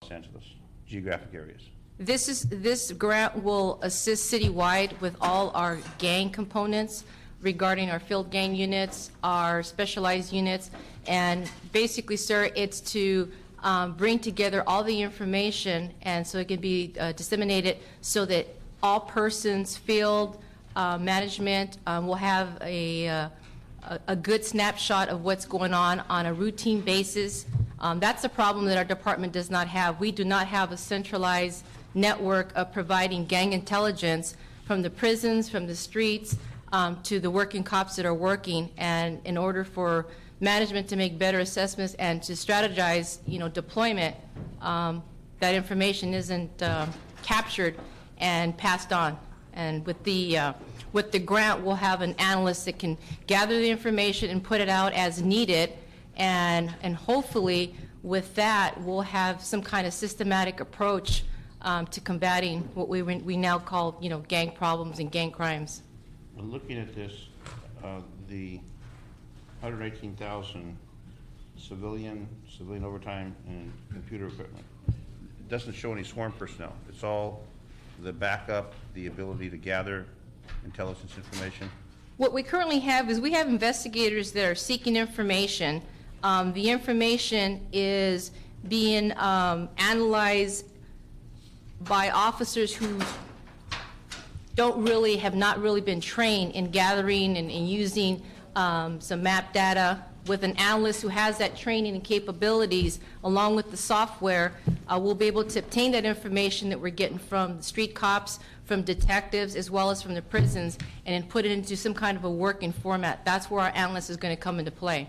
Los Angeles geographic areas? This grant will assist citywide with all our gang components regarding our field gang units, our specialized units, and basically, sir, it's to bring together all the information and so it can be disseminated so that all persons, field management will have a good snapshot of what's going on a routine basis. That's a problem that our department does not have. We do not have a centralized network of providing gang intelligence from the prisons, from the streets, to the working cops that are working. And in order for management to make better assessments and to strategize, deployment, that information isn't captured and passed on. And with the grant, we'll have an analyst that can gather the information and put it out as needed. And hopefully, with that, we'll have some kind of systematic approach to combating what we now call, gang problems and gang crimes. Well, looking at this, the 118,000 civilian overtime, and computer equipment, it doesn't show any sworn personnel. It's all the backup, the ability to gather intelligence information. What we currently have is we have investigators that are seeking information. The information is being analyzed by officers who have not really been trained in gathering and using some map data. With an analyst who has that training and capabilities, along with the software, we'll be able to obtain that information that we're getting from the street cops, from detectives, as well as from the prisons, and then put it into some kind of a working format. That's where our analyst is going to come into play.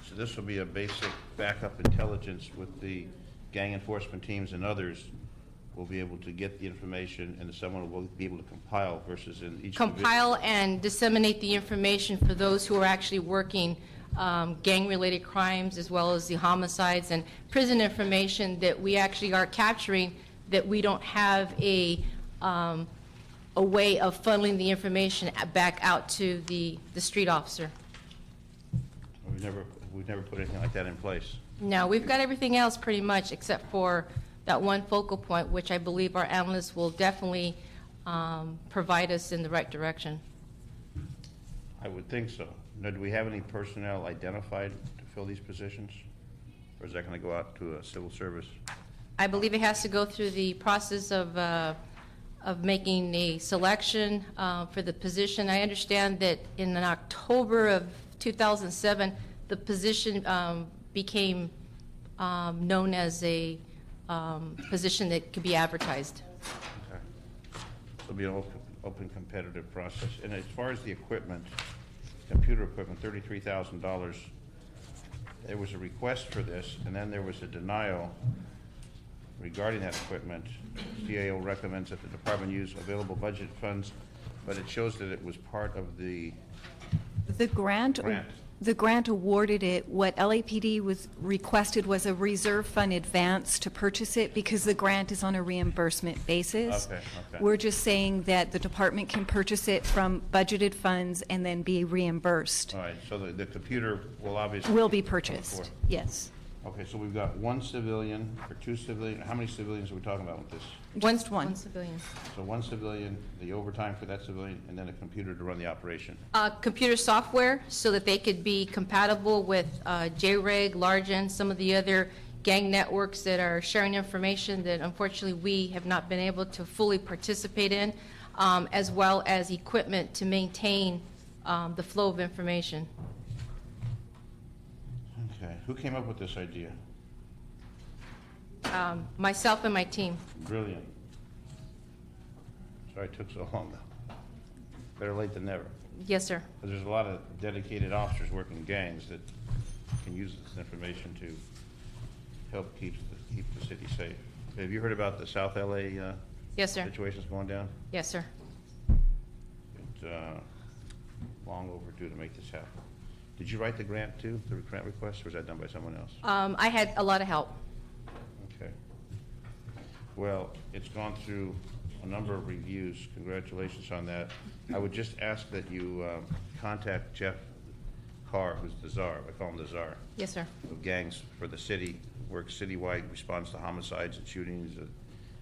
So this will be a basic backup intelligence with the gang enforcement teams and others will be able to get the information, and someone will be able to compile versus in each compile division. And disseminate the information for those who are actually working gang-related crimes, as well as the homicides and prison information that we actually are capturing, that we don't have a way of funneling the information back out to the street officer. We've never put anything like that in place. No, we've got everything else pretty much except for that one focal point, which I believe our analysts will definitely provide us in the right direction. I would think so. Now, do we have any personnel identified to fill these positions? Or is that going to go out to a civil service? I believe it has to go through the process of making a selection for the position. I understand that in October of 2007, the position became known as a position that could be advertised. Okay. So it'll be an open competitive process. And as far as the equipment, computer equipment, $33,000, there was a request for this, and then there was a denial regarding that equipment. CAO recommends that the department use available budget funds, but it shows that it was part of the grant. The grant awarded it. What LAPD was requested was a reserve fund advance to purchase it because the grant is on a reimbursement basis. Okay. We're just saying that the department can purchase it from budgeted funds and then be reimbursed. All right, so the computer will obviously... Will be purchased, yes. Okay, so we've got one civilian or two civilian. How many civilians are we talking about with this? Just one. One civilian. So one civilian, the overtime for that civilian, and then a computer to run the operation. Computer software so that they could be compatible with JREG, Largen, some of the other gang networks that are sharing information that unfortunately we have not been able to fully participate in, as well as equipment to maintain the flow of information. Okay, who came up with this idea? Myself and my team. Brilliant. Sorry it took so long, though. Better late than never. Yes, sir. Because there's a lot of dedicated officers working in gangs that can use this information to help keep the city safe. Have you heard about the South LA Yes, sir. situations going down? Yes, sir. It's long overdue to make this happen. Did you write the grant too, the grant request, or was that done by someone else? I had a lot of help. Okay. Well, it's gone through a number of reviews. Congratulations on that. I would just ask that you contact Jeff Carr, who's the czar, I call him the czar, Yes, sir. of gangs for the city, works citywide, responds to homicides and shootings,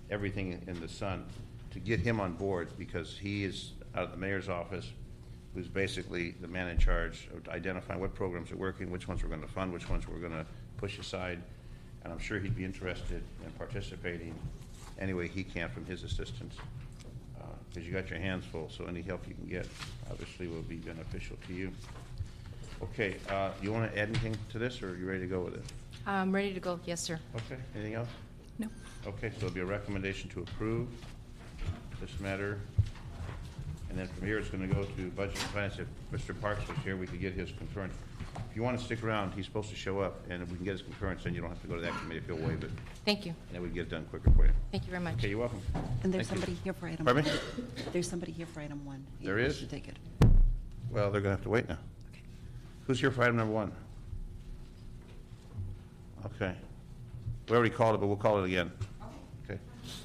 everything in the sun, to get him on board, because he is out of the mayor's office, who's basically the man in charge of identifying what programs are working, which ones we're gonna fund, which ones we're gonna push aside, and I'm sure he'd be interested in participating any way he can from his assistance, because you got your hands full, so any help you can get, obviously, will be beneficial to you. Okay, you wanna add anything to this, or are you ready to go with it? I'm ready to go. Yes, sir. Okay, anything else? No. Okay, so there'll be a recommendation to approve this matter. And then from here, it's gonna go to Budget and Finance. If Mr. Parks was here, we could get his concurrence. If you wanna stick around, he's supposed to show up, and if we can get his concurrence, then you don't have to go to that committee if he'll waive it. Thank you. And then we can get it done quicker for you. Thank you very much. Okay, you're welcome. And there's Thank you. somebody here for item. Pardon me? There's somebody here for item 1. There You is? should take it. Well, they're gonna have to wait now. Okay. Who's here for item number 1? Okay. We already called it, but we'll call it again. Okay.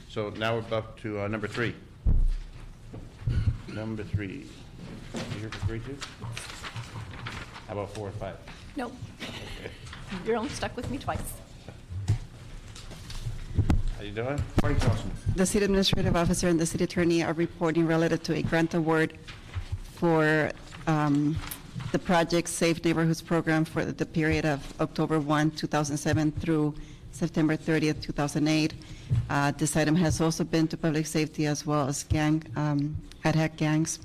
So now we're up to number 3. Number 3. You here for 3 too? How about 4 and 5? No. You're only stuck with me twice. How you doing? Morning, Councilman. The city administrative officer and the city attorney are reporting related to a grant award for the project Safe Neighborhoods Program for the period of October 1, 2007 through September 30th, 2008. This item has also been to public safety as well as ad hoc gangs,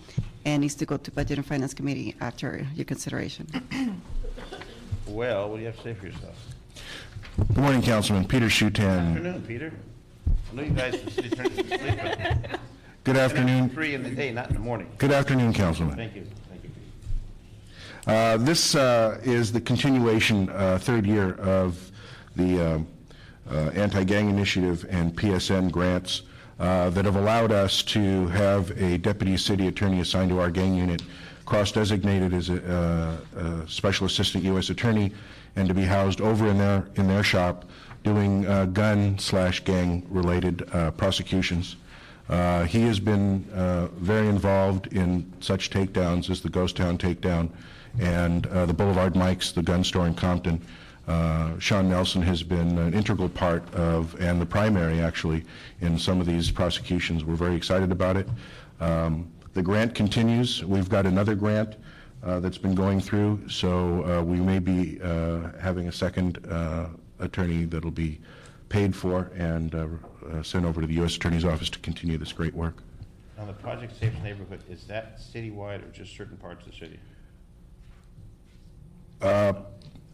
and needs to go to Budget and Finance Committee after your consideration. Well, what do you have to say for yourself? Good morning, Councilman. Peter Shutan. Afternoon, Peter. I know you guys, the city attorney's asleep, but Good afternoon. 3 in the day, not in the morning. Good afternoon, Councilman. Thank you. Thank you, Peter. This is the continuation, third year of the anti-gang initiative and PSN grants that have allowed us to have a deputy city attorney assigned to our gang unit, cross-designated as a special assistant U.S. attorney, and to be housed over in their shop doing gun/gang related prosecutions. He has been very involved in such takedowns as the Ghost Town takedown and the Boulevard Mike's, the gun store in Compton. Sean Nelson has been an integral part of, and the primary actually, in some of these prosecutions. We're very excited about it. The grant continues. We've got another grant that's been going through, so we may be having a second attorney that'll be paid for and sent over to the U.S. Attorney's Office to continue this great work. Now, the Project Safe Neighborhood, is that citywide or just certain parts of the city?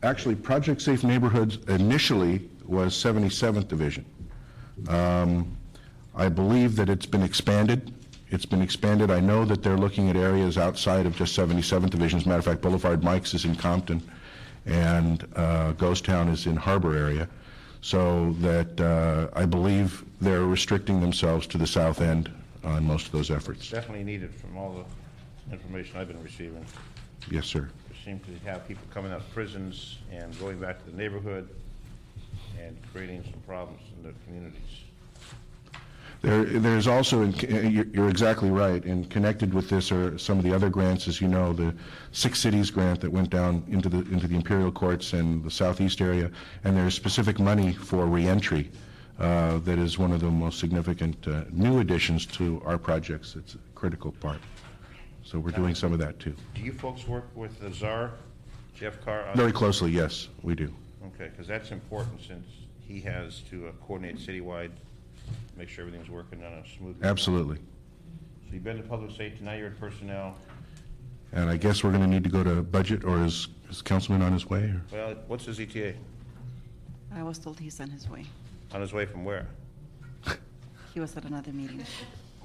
Actually, Project Safe Neighborhoods initially was 77th Division. I believe that it's been expanded. It's been expanded. I know that they're looking at areas outside of just 77th Division. As a matter of fact, Boulevard Mike's is in Compton, and Ghost Town is in Harbor area. So that I believe they're restricting themselves to the south end on most of those efforts. Definitely needed from all the information I've been receiving. Yes, sir. There seem to have people coming out of prisons and going back to the neighborhood and creating some problems in the communities. There's also, you're exactly right, and connected with this are some of the other grants, as you know, the Six Cities grant that went down into the Imperial Courts and the southeast area, and there's specific money for reentry that is one of the most significant new additions to our projects. It's a critical part. So we're doing some of that too. Do you folks work with the czar, Jeff Carr? Very closely, yes, we do. Okay, because that's important since he has to coordinate citywide, make sure everything's working on a smooth. Absolutely. So you've been to public safety, now you're at personnel. And I guess we're going to need to go to budget, or is Councilman on his way? Or? Well, what's his ETA? I was told he's on his way. On his way from where? He was at another meeting.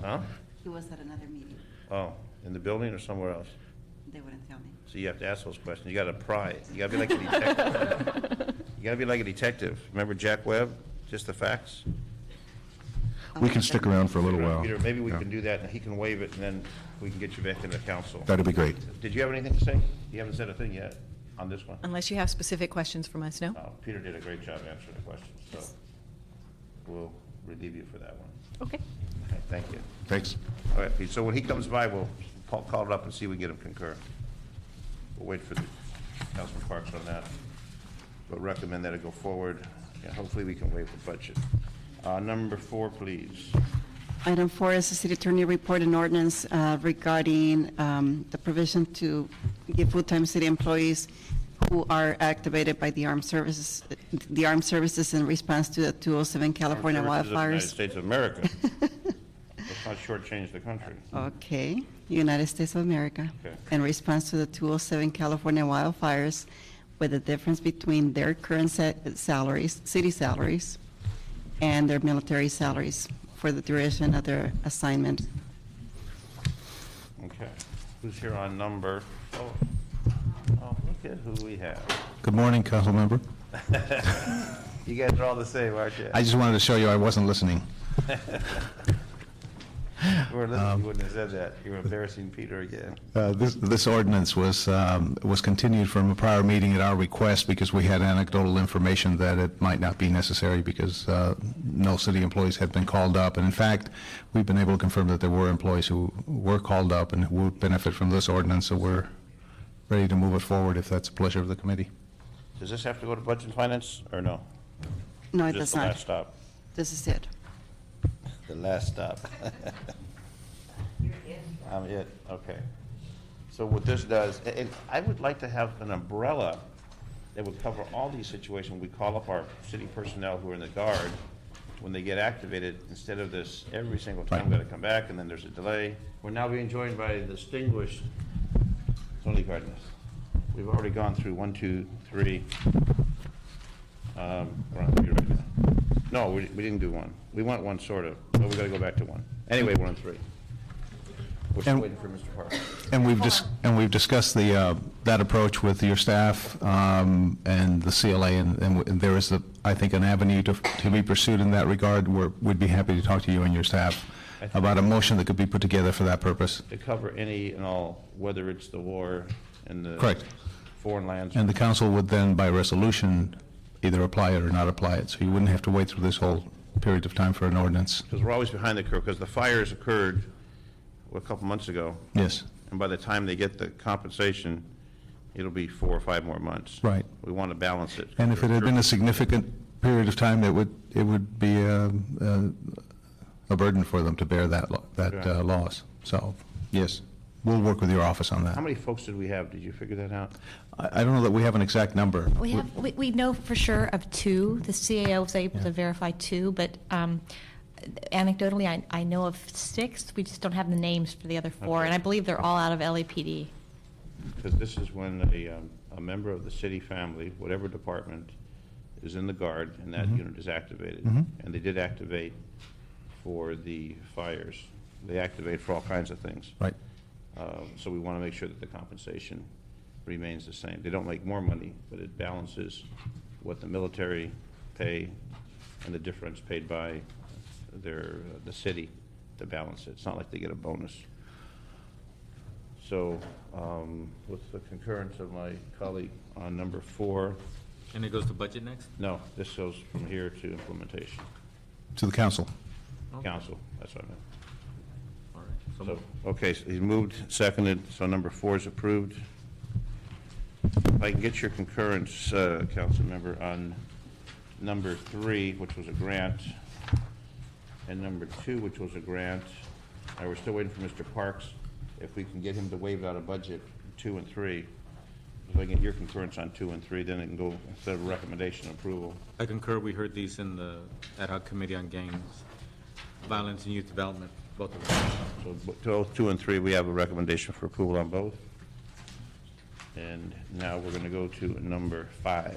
Huh? He was at another meeting. Oh, in the building or somewhere else? They wouldn't tell me. So you have to ask those questions. You got to pry. You got to be like a detective. You got to be like a detective. Remember Jack Webb? Just the facts? We can stick around for a little while. Peter, maybe we Yeah. can do that and he can waive it and then we can get you back into council. That'd be great. Did you have anything to say? You haven't said a thing yet on this one? Unless you have specific questions from us, no? Peter did a great job answering the questions, so we'll relieve you for that one. Okay. Okay, thank you. Thanks. All right, Pete, so when he comes by, we'll call it up and see if we can get him concur. We'll wait for the Councilman Parks on that, but recommend that it go forward. Yeah, hopefully we can waive the budget. Number 4, please. Item 4 is the city attorney report and ordinance regarding the provision to give full-time city employees who are activated by the armed services in response to the 207 California Armed Services of the United wildfires. States of America. Let's not shortchange the country. Okay, United States of America. Okay. In response to the 207 California wildfires, with the difference between their current salaries, city salaries, and their military salaries for the duration of their assignment. Okay. Who's here on number, oh, look at who we have. Good morning, council member. You guys are all the same, aren't you? I just wanted to show you I wasn't listening. If you were listening, you wouldn't have said that. You were embarrassing Peter again. This ordinance was continued from a prior meeting at our request because we had anecdotal information that it might not be necessary because no city employees had been called up. And in fact, we've been able to confirm that there were employees who were called up and who would benefit from this ordinance, so we're ready to move it forward if that's the pleasure of the committee. Does this have to go to Budget and Finance, or no? No, it Just does the last not. stop? This is it. The last stop. I'm it, okay. So what this does, and I would like to have an umbrella that would cover all these situations. We call up our city personnel who are in the Guard when they get activated, instead of this every single time, got to come back, and then there's a delay. We're now being joined by distinguished Tony Cardenas. We've already gone through 1, 2, 3. We're on 3 right now. No, we didn't do 1. We went 1 sort of, but we got to go back to 1. Anyway, we're on 3. We're still And- waiting for Mr. Parker. And we've discussed that approach with your staff and the CLA, and there is, I think, an avenue to be pursued in that regard. We'd be happy to talk to you and your staff about a motion that could be put together for that purpose. To cover any and all, whether it's the war and the Correct. foreign lands. And the council would then, by resolution, either apply it or not apply it, so you wouldn't have to wait through this whole period of time for an ordinance. Because we're always behind the curve, because the fires occurred a couple months ago, Yes, and by the time they get the compensation, it'll be 4 or 5 more months. right. We want to balance it. And if it had been a significant period of time, it would be a burden for them to bear that Yeah. loss. So, yes, we'll work with your office on that. How many folks did we have? Did you figure that out? I don't know that we have an exact number. We know for sure of 2. The CAO was able to verify 2, but anecdotally, I know of 6. We just don't have the names for the other 4, Okay. and I believe they're all out of LAPD. Because this is when a member of the city family, whatever department, is in the Guard, and that unit is activated. Mhm. And they did activate for the fires. They activate for all kinds of things. Right. So we want to make sure that the compensation remains the same. They don't make more money, but it balances what the military pay and the difference paid by the city to balance it. It's not like they get a bonus. So with the concurrence of my colleague on number 4, And it goes to budget next? no, this goes from here to implementation. To the council. Okay. Council, that's what I meant. All right. So So, okay, so he's moved, seconded, so number 4 is approved. If I can get your concurrence, council member, on number 3, which was a grant, and number 2, which was a grant. We're still waiting for Mr. Parks. If we can get him to waive out a budget, 2 and 3. If I can get your concurrence on 2 and 3, then it can go instead of recommendation approval. I concur, we heard these in the ad hoc committee on gangs, violence and youth development, both of them. So both 2 and 3, we have a recommendation for approval on both. And now we're going to go to number 5.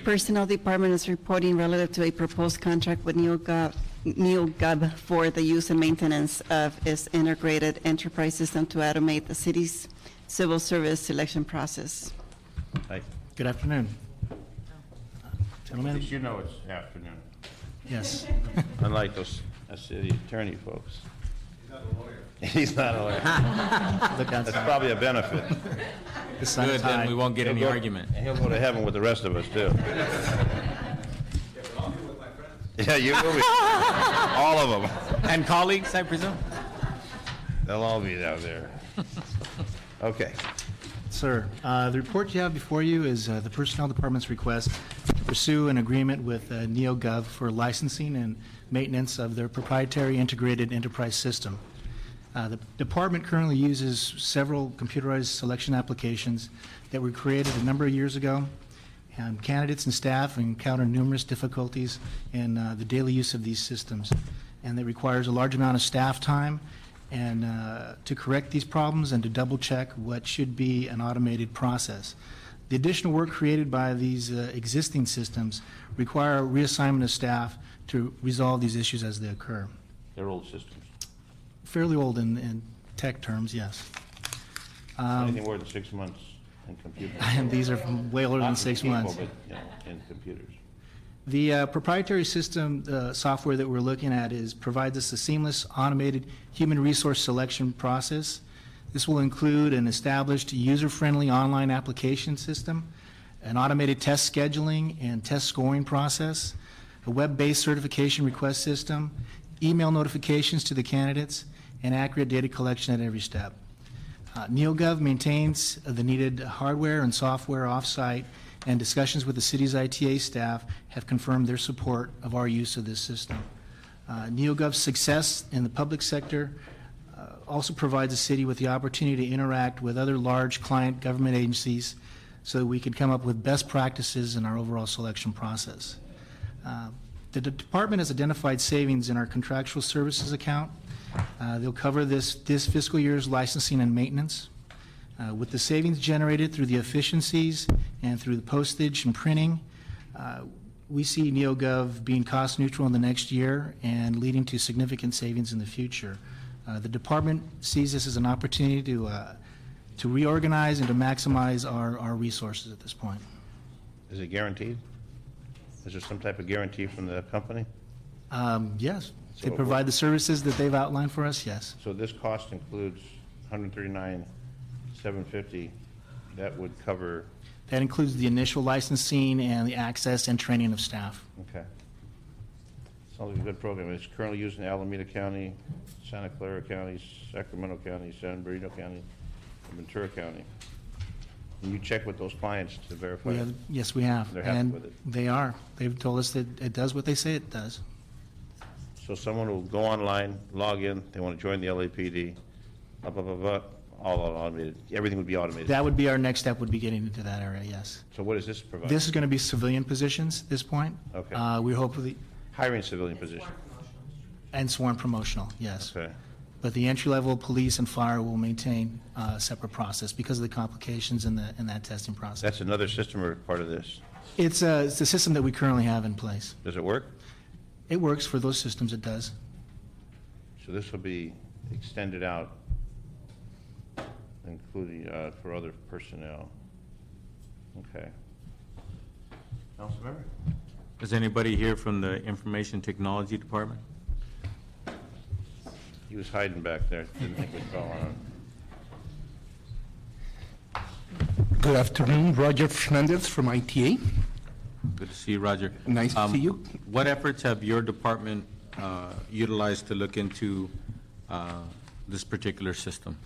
Personnel Department is reporting relative to a proposed contract with NeoGov for the use and maintenance of its integrated enterprise system to automate the city's civil service selection process. Hi. Good afternoon. At Gentlemen, least you know it's afternoon, yes. unlike those city attorney folks. He's not a lawyer. Look That's outside. probably a benefit. The sun's Good, then high. we won't get any He'll go- argument. And he'll go to heaven with the rest of us, too. Yeah, you will be. All of them. And colleagues, I presume? They'll all be down there. Okay. Sir, the report you have before you is the Personnel Department's request to pursue an agreement with NeoGov for licensing and maintenance of their proprietary integrated enterprise system. The department currently uses several computerized selection applications that were created a number of years ago. And candidates and staff encounter numerous difficulties in the daily use of these systems. And it requires a large amount of staff time and to correct these problems and to double check what should be an automated process. The additional work created by these existing systems require reassignment of staff to resolve these issues as they occur. They're old systems. Fairly old in tech terms, yes. Anything more than 6 months in computers. And these are from way older than Not 6 people, months. but, you know, in computers. The proprietary system software that we're looking at provides us a seamless automated human resource selection process. This will include an established user-friendly online application system, an automated test scheduling and test scoring process, a web-based certification request system, email notifications to the candidates, and accurate data collection at every step. NeoGov maintains the needed hardware and software off-site, and discussions with the city's ITA staff have confirmed their support of our use of this system. NeoGov's success in the public sector also provides the city with the opportunity to interact with other large client government agencies so that we can come up with best practices in our overall selection process. The department has identified savings in our contractual services account. They'll cover this fiscal year's licensing and maintenance. With the savings generated through the efficiencies and through the postage and printing, we see NeoGov being cost neutral in the next year and leading to significant savings in the future. The department sees this as an opportunity to reorganize and to maximize our resources at this point. Is it guaranteed? Is there some type of guarantee from the company? Yes, they So provide the services that they've outlined for us, yes. So this cost includes $139,750. That would cover, That includes the initial licensing and the access and training of staff. okay. Sounds like a good program. It's currently used in Alameda County, Santa Clara County, Sacramento County, San Bernardino County, and Ventura County. And you check with those clients to verify it? Yes, we have. They're happy And with it? they are. They've told us that it does what they say it does. So someone will go online, log in, they want to join the LAPD, blah, blah, blah, blah, all automated. Everything would be automated. That would be our next step, would be getting into that area, yes. So what does this provide? This is going to be civilian positions at this point. Okay. We hopefully, Hiring civilian position. and sworn promotional, yes. Okay. But the entry-level police and fire will maintain a separate process because of the complications in that testing process. That's another system or part of this? It's a system that we currently have in place. Does it work? It works for those systems, it does. So this will be extended out, including for other personnel. Okay. Councilmember? Is anybody here from the Information Technology Department? He was hiding back there. Didn't think we'd call on him. Good afternoon, Roger Fernandez from ITA. Good to see you, Roger. Nice to see you. What efforts have your department utilized to look into this particular system?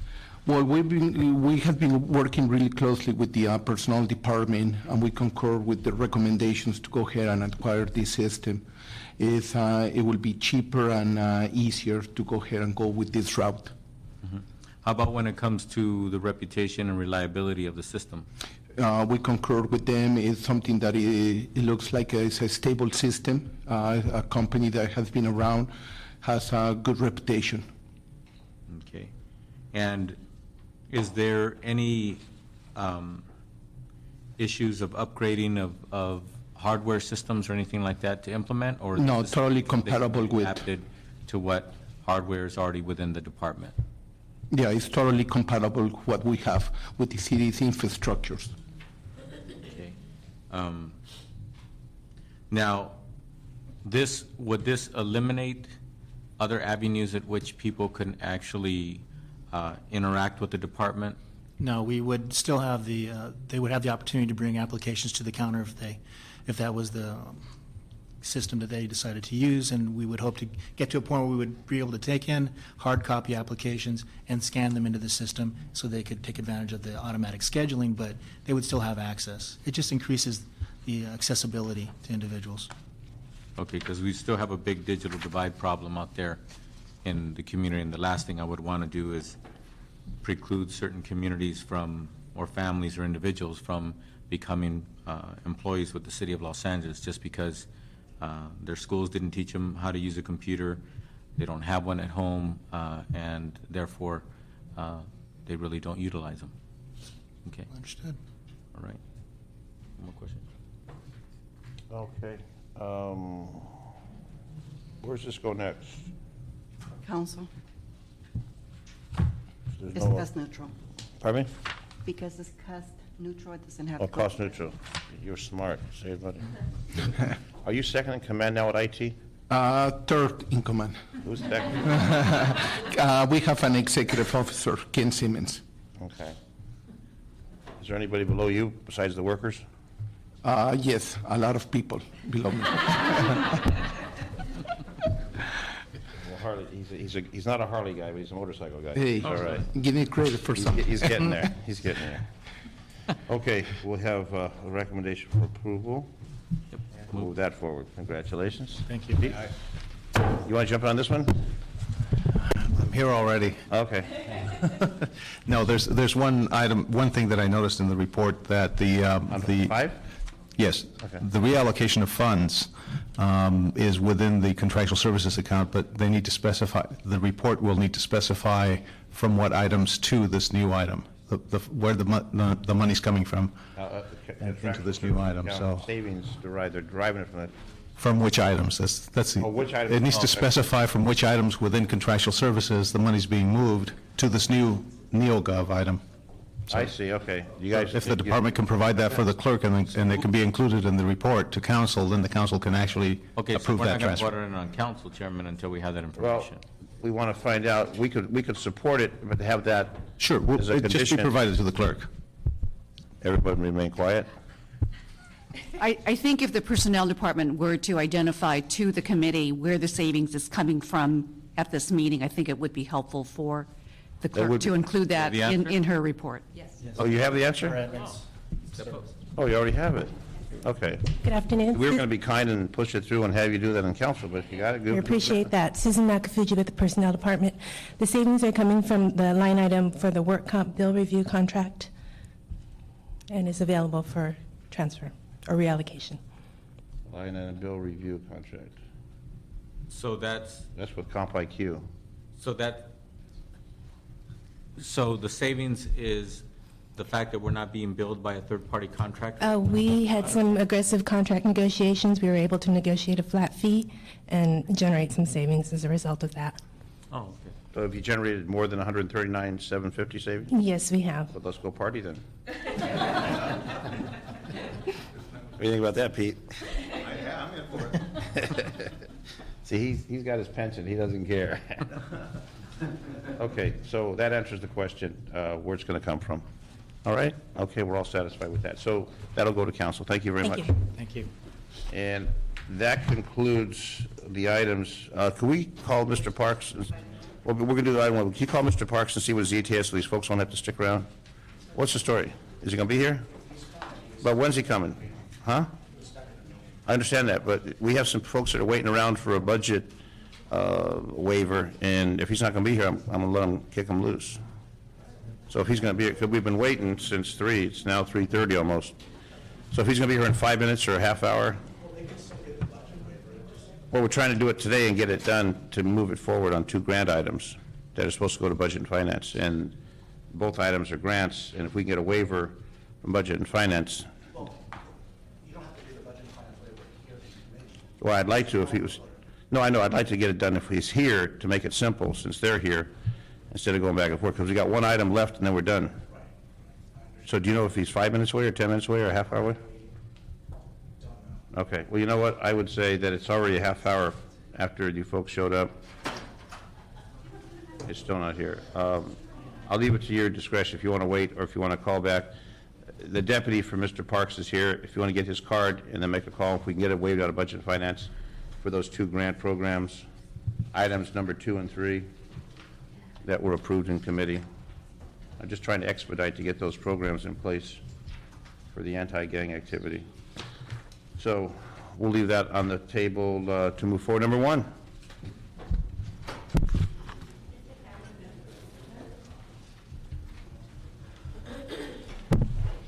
Well, we have been working really closely with the personnel department, and we concur with the recommendations to go ahead and acquire this system. It will be cheaper and easier to go ahead and go with this route. Mm-hmm. How about when it comes to the reputation and reliability of the system? We concur with them. It's something that it looks like it's a stable system. A company that has been around, has a good reputation. Okay. And is there any issues of upgrading of hardware systems or anything like that to implement? Or No, is this totally something that can compatible be with. adapted to what hardware is already within the department? Yeah, it's totally compatible with what we have with the city's infrastructures. Okay. Now, would this eliminate other avenues at which people can actually interact with the department? No, we would still have they would have the opportunity to bring applications to the counter if that was the system that they decided to use, and we would hope to get to a point where we would be able to take in hard copy applications and scan them into the system so they could take advantage of the automatic scheduling, but they would still have access. It just increases the accessibility to individuals. Okay, because we still have a big digital divide problem out there in the community, and the last thing I would want to do is preclude certain communities from, or families or individuals from becoming employees with the City of Los Angeles just because their schools didn't teach them how to use a computer, they don't have one at home, and therefore they really don't utilize them. Okay, Understood. all right. One more question? Okay. Where's this go next? Council, There's it's no- cost neutral. Pardon me? Because it's cost neutral, it doesn't have Oh, to go. cost neutral. You're smart. Save money. Are you second in command now at IT? Third in command. Who's second? We have an executive officer, Ken Simmons. Okay. Is there anybody below you besides the workers? Yes, a lot of people below me. Well, Harley, he's not a Harley guy, but he's a motorcycle guy. Hey, It's all right. give me credit for something. He's getting there. He's getting there. Okay, we'll have a recommendation for approval. Move that forward. Congratulations. Thank you. Pete? You want to jump on this one? I'm here already. Okay. No, there's one item, one thing that I noticed in the report that On the 5? Yes. Okay. The reallocation of funds is within the contractual services account, but they need to specify, the report will need to specify from what items to this new item, where the money's coming from, into this new item, so. Savings derived, they're deriving it from the, From which items? That's the. Oh, which items? It needs to Okay. specify from which items within contractual services the money's being moved to this new NeoGov item. I see, okay. You guys. If the department can provide that for the clerk and it can be included in the report to council, then the council can actually Okay, so approve we're that not going to transfer. vote on it on council, Chairman, until we have that Well, information. we want to find out, we could support it, but to have that. Sure, as a it just be condition- provided to the clerk. Everybody remain quiet. I think if the Personnel Department were to identify to the committee where the savings is coming from at this meeting, I think it would be helpful for the would clerk be- to include that The answer? in her report. Oh, you have the answer? Oh, you already have it? Okay. Good afternoon. We were going to be kind and push it through and have you do that in council, but if you got it, We good. appreciate that. Susan McAfuji with the Personnel Department. The savings are coming from the line item for the work comp bill review contract and is available for transfer or reallocation. Line item bill review contract. So that's, That's with Comp IQ. so the savings is the fact that we're not being billed by a third-party contractor? We had some aggressive contract negotiations. We were able to negotiate a flat fee and generate some savings as a result of that. Oh, okay. So have you generated more than 139,750 savings? Yes, we have. But let's go party then. What do you think about that, Pete? I'm in for it. See, he's got his pension, he doesn't care. Okay, so that answers the question, where it's going to come from. All right? Okay, we're all satisfied with that. So that'll go to council. Thank you very much. Thank you. Thank you. And that concludes the items. Can we call Mr. Parks? Well, we're going to do the item one. Can you call Mr. Parks and see what his ETA is so these folks won't have to stick around? What's the story? Is he going to be here? But when's he coming? Huh? I understand that, but we have some folks that are waiting around for a budget waiver, and if he's not going to be here, I'm going to let him kick him loose. So if he's going to be here, because we've been waiting since 3, it's now 3:30 almost. So if he's going to be here in 5 minutes or a half hour? Well, we're trying to do it today and get it done to move it forward on 2 grant items that are supposed to go to Budget and Finance. And both items are grants, and if we can get a waiver from Budget and Finance. Well, I'd like to if he was, no, I know, I'd like to get it done if he's here to make it simple, since they're here, instead of going back and forth, because we got one item left and then we're done. So do you know if he's 5 minutes away or 10 minutes away or a half hour away? Okay, well, you know what, I would say that it's already a half hour after you folks showed up. It's still not here. I'll leave it to your discretion if you want to wait or if you want to call back. the deputy for Mr. Parks is here. If you want to get his card and then make a call, if we can get it waived out of Budget and Finance for those 2 grant programs, items number 2 and 3 that were approved in committee. I'm just trying to expedite to get those programs in place for the anti-gang activity. So we'll leave that on the table to move forward. Number 1.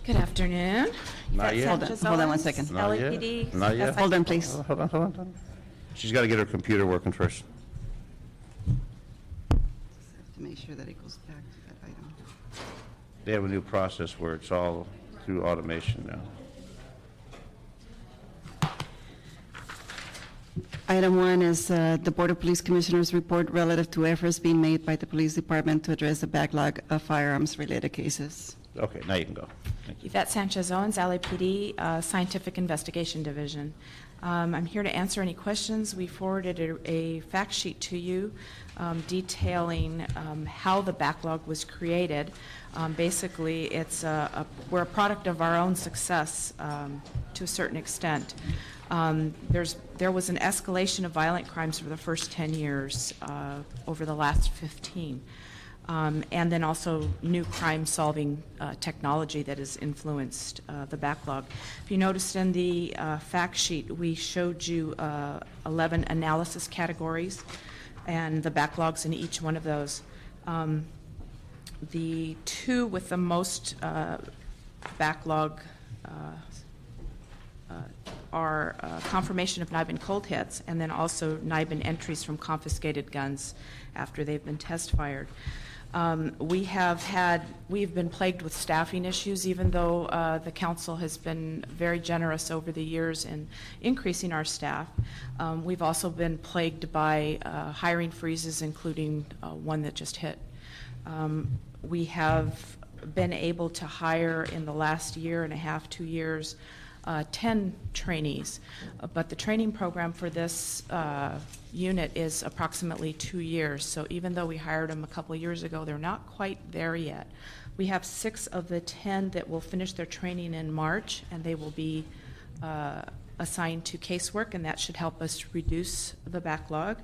Good afternoon. Not yet. Hold on 1 second. Not yet. LAPD. Not yet. Hold on, please. Hold on. She's got to get her computer working first. To make sure that it goes back to that item. They have a new process where it's all through automation now. Item 1 is the Board of Police Commissioners report relative to efforts being made by the Police Department to address the backlog of firearms-related cases. Okay, now you can go. Thank you. Yvette Sanchez Owens, LAPD Scientific Investigation Division. I'm here to answer any questions. We forwarded a fact sheet to you detailing how the backlog was created. Basically, we're a product of our own success to a certain extent. There was an escalation of violent crimes for the first 10 years over the last 15. And then also new crime-solving technology that has influenced the backlog. If you noticed in the fact sheet, we showed you 11 analysis categories and the backlogs in each one of those. The 2 with the most backlog are confirmation of NIBIN cold hits and then also NIBIN entries from confiscated guns after they've been test-fired. We've been plagued with staffing issues, even though the council has been very generous over the years in increasing our staff. We've also been plagued by hiring freezes, including one that just hit. We have been able to hire in the last year and a half, 2 years, 10 trainees, but the training program for this unit is approximately 2 years. So even though we hired them a couple of years ago, they're not quite there yet. We have 6 of the 10 that will finish their training in March, and they will be assigned to casework, and that should help us reduce the backlog.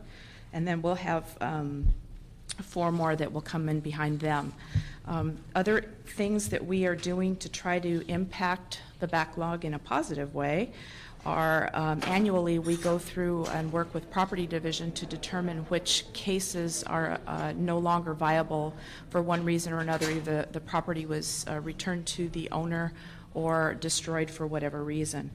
And then we'll have 4 more that will come in behind them. Other things that we are doing to try to impact the backlog in a positive way are annually we go through and work with Property Division to determine which cases are no longer viable for one reason or another. Either the property was returned to the owner or destroyed for whatever reason.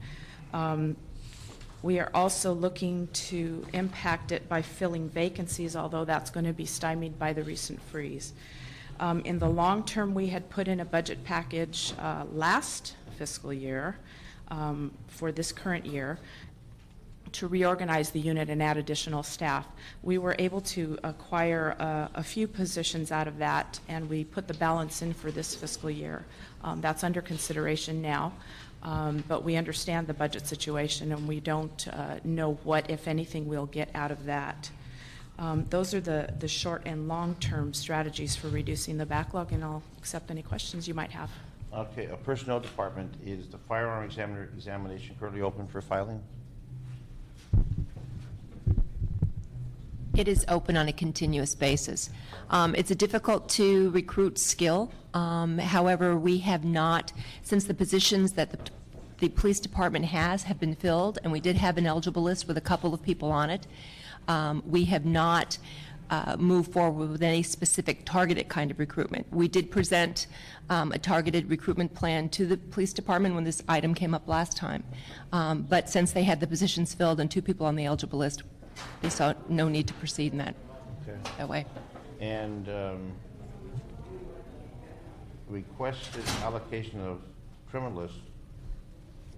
We are also looking to impact it by filling vacancies, although that's going to be stymied by the recent freeze. In the long term, we had put in a budget package last fiscal year for this current year to reorganize the unit and add additional staff. We were able to acquire a few positions out of that, and we put the balance in for this fiscal year. That's under consideration now, but we understand the budget situation, and we don't know what, if anything, we'll get out of that. Those are the short and long-term strategies for reducing the backlog, and I'll accept any questions you might have. Okay, a personnel department, is the firearm examination currently open for filing? It is open on a continuous basis. It's a difficult to recruit skill. However, we have not, since the positions that the police department have been filled, and we did have an eligible list with a couple of people on it, we have not moved forward with any specific targeted kind of recruitment. We did present a targeted recruitment plan to the police department when this item came up last time. But since they had the positions filled and 2 people on the eligible list, they saw no need to proceed in that way. And requested allocation of criminalists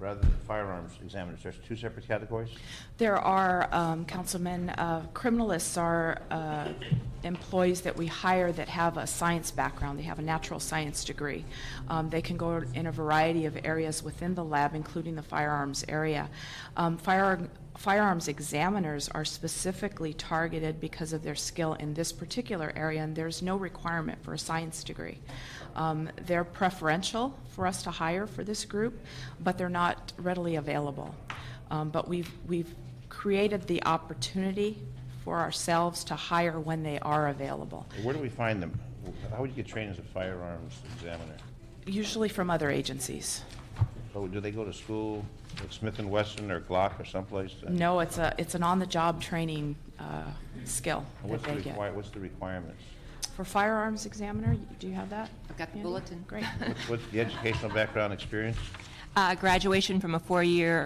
rather than firearms examiners. There's 2 separate categories? There are, Councilman, criminalists are employees that we hire that have a science background. They have a natural science degree. They can go in a variety of areas within the lab, including the firearms area. firearms examiners are specifically targeted because of their skill in this particular area, and there's no requirement for a science degree. They're preferential for us to hire for this group, but they're not readily available. But we've created the opportunity for ourselves to hire when they are available. Where do we find them? How would you get trained as a firearms examiner? Usually from other agencies. So do they go to school at Smith & Wesson or Glock or someplace? No, it's an on-the-job training skill that they get. What's the requirements? For firearms examiner, do you have that? I've got the Andy? bulletin. Great. What's the educational background experience? Graduation from a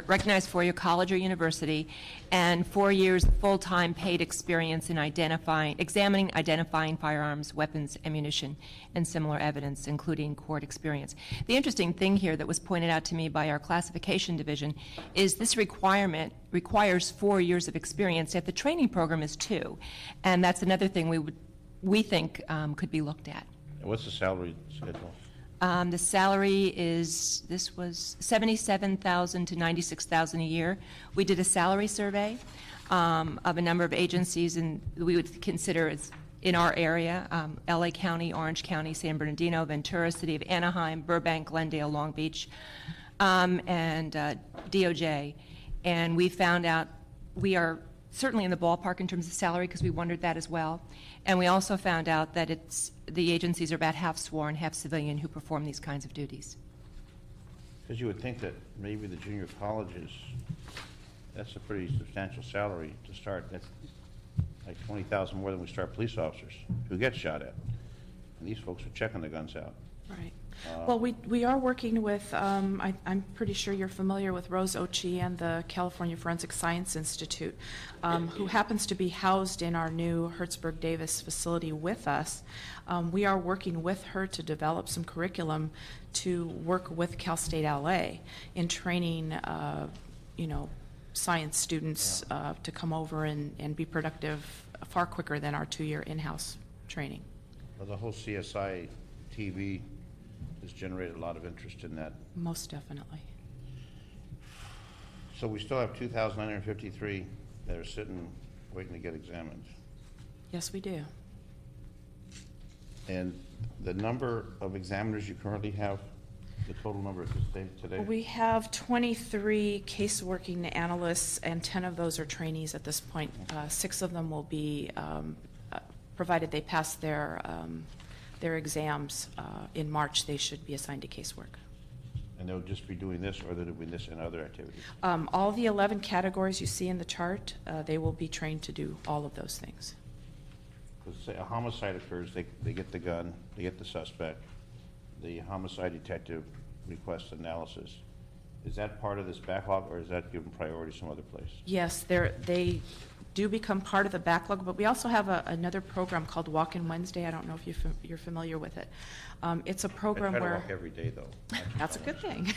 recognized four-year college or university, and 4 years full-time paid experience in examining, identifying firearms, weapons, ammunition, and similar evidence, including court experience. The interesting thing here that was pointed out to me by our classification division is this requirement requires 4 years of experience, yet the training program is 2, and that's another thing we think could be looked at. And what's the salary schedule? The salary this was $77,000 to $96,000 a year. We did a salary survey of a number of agencies, and we would consider it's in our area, LA County, Orange County, San Bernardino, Ventura, City of Anaheim, Burbank, Glendale, Long Beach, and DOJ. And we found out we are certainly in the ballpark in terms of salary, because we wondered that as well. And we also found out that the agencies are about half sworn, half civilian who perform these kinds of duties. Because you would think that maybe the junior colleges, that's a pretty substantial salary to start. That's like $20,000 more than we start police officers who get shot at. And these folks are checking the guns out. Right. Well, we are working with, I'm pretty sure you're familiar with Rose Ochi and the California Forensic Science Institute, who happens to be housed in our new Hertzberg Davis facility with us. We are working with her to develop some curriculum to work with Cal State LA in training, science students to come over and be productive far quicker than our 2-year in-house training. Well, the whole CSI TV has generated a lot of interest in that. Most definitely. So we still have 2,953 that are sitting, waiting to get examined. Yes, we do. And the number of examiners you currently have, the total number today? We have 23 case-working analysts, and 10 of those are trainees at this point. 6 of them will be, provided they pass their exams in March, they should be assigned to casework. And they'll just be doing this, or they'll be doing this and other activities? All the 11 categories you see in the chart, they will be trained to do all of those things. Because say a homicide occurs, they get the gun, they get the suspect, the homicide detective requests analysis. Is that part of this backlog, or is that given priority some other place? Yes, they do become part of the backlog, but we also have another program called Walk-In Wednesday. I don't know if you're familiar with it. It's a program where... I try to walk every day, though. That's a good thing.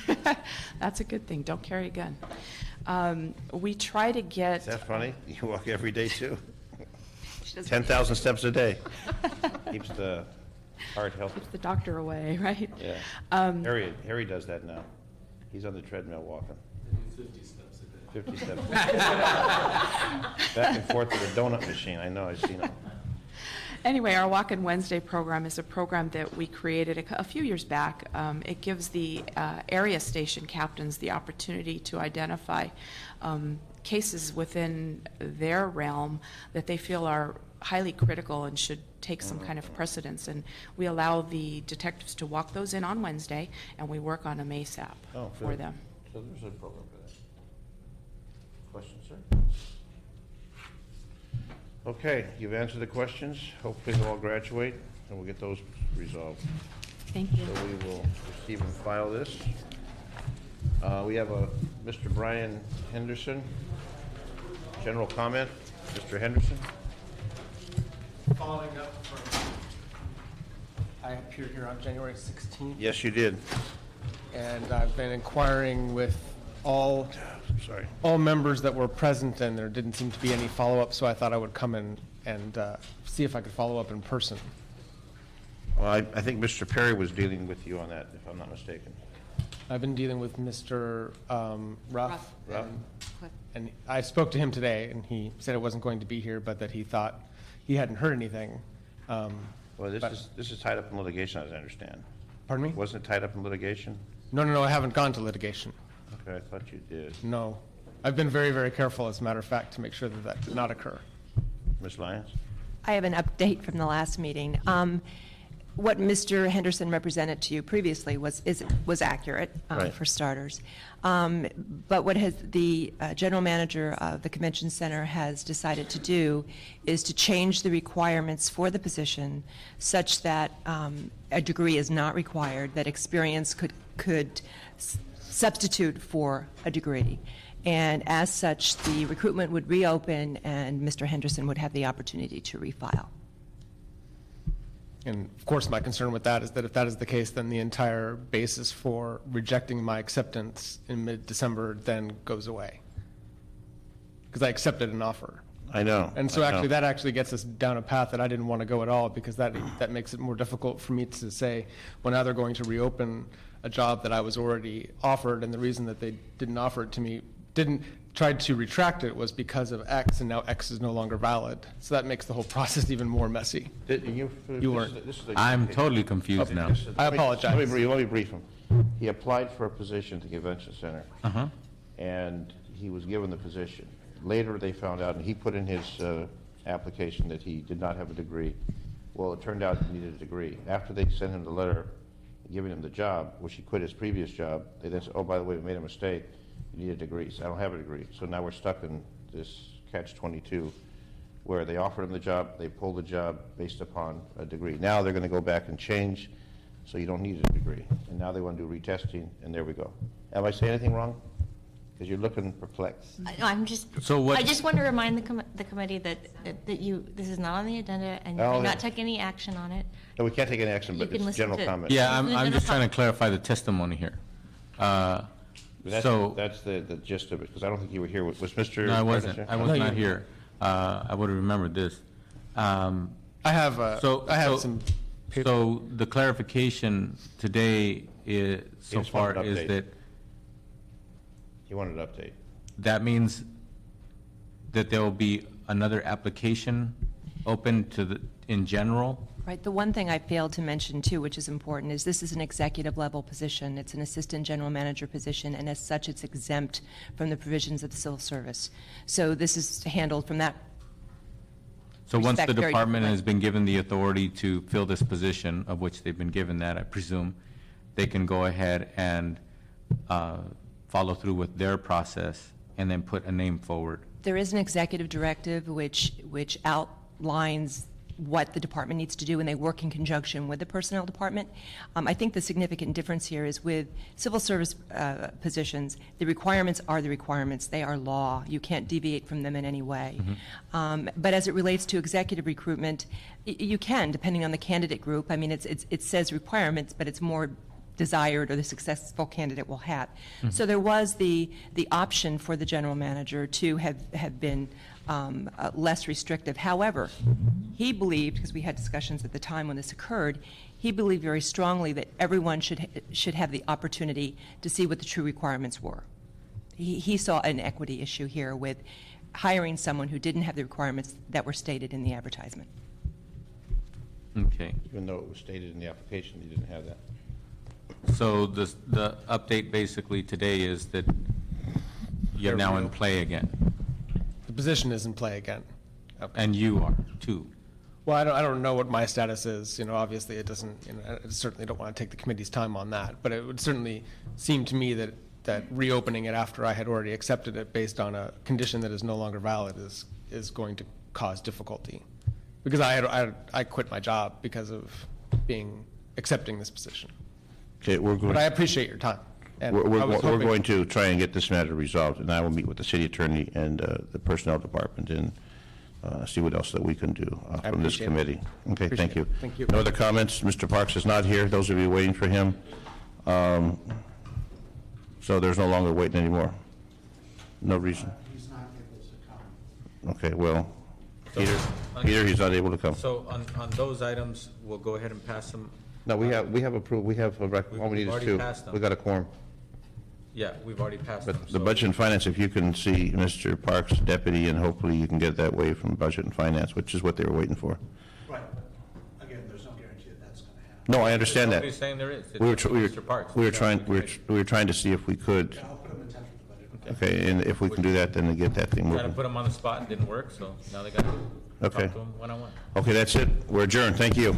That's a good thing. Don't carry a gun. We try to get... Is that funny? You walk every day, too? 10,000 steps a day. Keeps the heart healthy. Keeps the doctor away, right? Yeah. Harry does that now. He's on the treadmill walking. 50 steps a day. 50 steps a day. Back and forth to the donut machine. I know, I've seen him. Anyway, our Walk-In Wednesday program is a program that we created a few years back. It gives the area station captains the opportunity to identify cases within their realm that they feel are highly critical and should take some kind of precedence. And we allow the detectives to walk those in on Wednesday, and we work on a MASAP for them. So there's a program for that. Questions, sir? Okay, you've answered the questions. Hopefully they'll all graduate, and we'll get those resolved. Thank you. So we will receive and file this. We have Mr. Brian Henderson. General comment, Mr. Henderson. Following up from, I appeared here on January 16th. Yes, you did. And I've been inquiring with all members that were present, and there didn't seem to be any follow-up, so I thought I would come in and see if I could follow up in person. Well, I think Mr. Perry was dealing with you on that, if I'm not mistaken. I've been dealing with Mr. Ruff. Ruff. And I spoke to him today, and he said it wasn't going to be here, but that he thought he hadn't heard anything. Well, this is tied up in litigation, as I understand. Pardon me? Wasn't it tied up in litigation? No, I haven't gone to litigation. Okay, I thought you did. No. I've been very, very careful, as a matter of fact, to make sure that that did not occur. Ms. Lyons? I have an update from the last meeting. What Mr. Henderson represented to you previously was accurate, Right. for starters. But what the general manager of the convention center has decided to do is to change the requirements for the position such that a degree is not required, that experience could substitute for a degree. And as such, the recruitment would reopen and Mr. Henderson would have the opportunity to refile. And of course, my concern with that is that if that is the case, then the entire basis for rejecting my acceptance in mid-December then goes away. Because I accepted an offer. I know. And so I know. actually, that actually gets us down a path that I didn't want to go at all, because that makes it more difficult for me to say, well, now they're going to reopen a job that I was already offered, and the reason that they didn't offer it to me, tried to retract it, was because of X, and now X is no longer valid. So that makes the whole process even more messy. You weren't. I'm totally confused now. I apologize. Let me brief him. He applied for a position at the convention center, and he was given the position. Later, they found out, and he put in his application that he did not have a degree. Well, it turned out he needed a degree. After they sent him the letter giving him the job, which he quit his previous job, they then said, oh, by the way, we made a mistake. You need a degree. So I don't have a degree. So now we're stuck in this catch-22 where they offered him the job, they pulled the job based upon a degree. Now they're going to go back and change, so you don't need a degree. And now they want to do retesting, and there we go. Am I saying anything wrong? Because you're looking perplexed. I'm just, I just want to remind the committee that this is not on the agenda, and you Oh, have yeah. not took any action on it. No, we can't take any action, You but can it's listen general to- comment. Yeah, I'm just trying to clarify the testimony here. That's the gist of it, because I don't think you were here. Was Mr. No, I wasn't. Carter I was not here. I would have remembered this. I have some paper. So the clarification today is, so just wanted far, an is update. that You wanted an update. that means that there will be another application open in general? Right. The one thing I failed to mention, too, which is important, is this is an executive level position. It's an assistant general manager position, and as such, it's exempt from the provisions of the civil service. So this is handled from that. So once the respect very department differently. has been given the authority to fill this position, of which they've been given that, I presume, they can go ahead and follow through with their process and then put a name forward. There is an executive directive which outlines what the department needs to do, and they work in conjunction with the personnel department. I think the significant difference here is with civil service positions, the requirements are the requirements. They are law. You can't deviate from them in any way. But as it relates to executive recruitment, you can, depending on the candidate group. I mean, it says requirements, but it's more desired or the successful candidate will have. So there was the option for the general manager to have been less restrictive. However, he believed, because we had discussions at the time when this occurred, he believed very strongly that everyone should have the opportunity to see what the true requirements were. He saw an equity issue here with hiring someone who didn't have the requirements that were stated in the advertisement. Okay. Even though it was stated in the application, you didn't have that. So the update basically today is that you're now in play again. The position is in play again. And you are, too. Well, I don't know what my status is. You know, obviously it doesn't, you know, I certainly don't want to take the committee's time on that. But it would certainly seem to me that reopening it after I had already accepted it based on a condition that is no longer valid is going to cause difficulty. Because I quit my job because of accepting this position. Okay, But I appreciate your time. And I was We're hoping- going to try and get this matter resolved, and I will meet with the city attorney and the personnel department and see what else that we can do from this appreciate it. committee. Okay, Appreciate thank you. it. Thank you. No other comments? Mr. Parks is not here. Those of you waiting for him. So there's no longer waiting anymore? No reason? He's not able to come. Okay, well, Peter, he's not able to come. So on those items, we'll go ahead and pass them. No, we have approved, we have, all we need We've is already two. passed them. We got a quorum. Yeah, we've already passed them. But the so- Budget and Finance, if you can see Mr. Parks' deputy, and hopefully you can get that way from Budget and Finance, which is what they were waiting for. Right. Again, there's no guarantee that that's going to happen. No, I understand that. Nobody's saying there is. It's We were, up to Mr. Parks. we were It's trying, not we were, information. we were trying to see if we could. I'll put them in touch with the budget. Okay, and if we can do that, then to get that thing Trying to moving. put them on the spot, and didn't work, so now they got to Okay. talk to them one-on-one. Okay, that's it. We're adjourned. Thank you.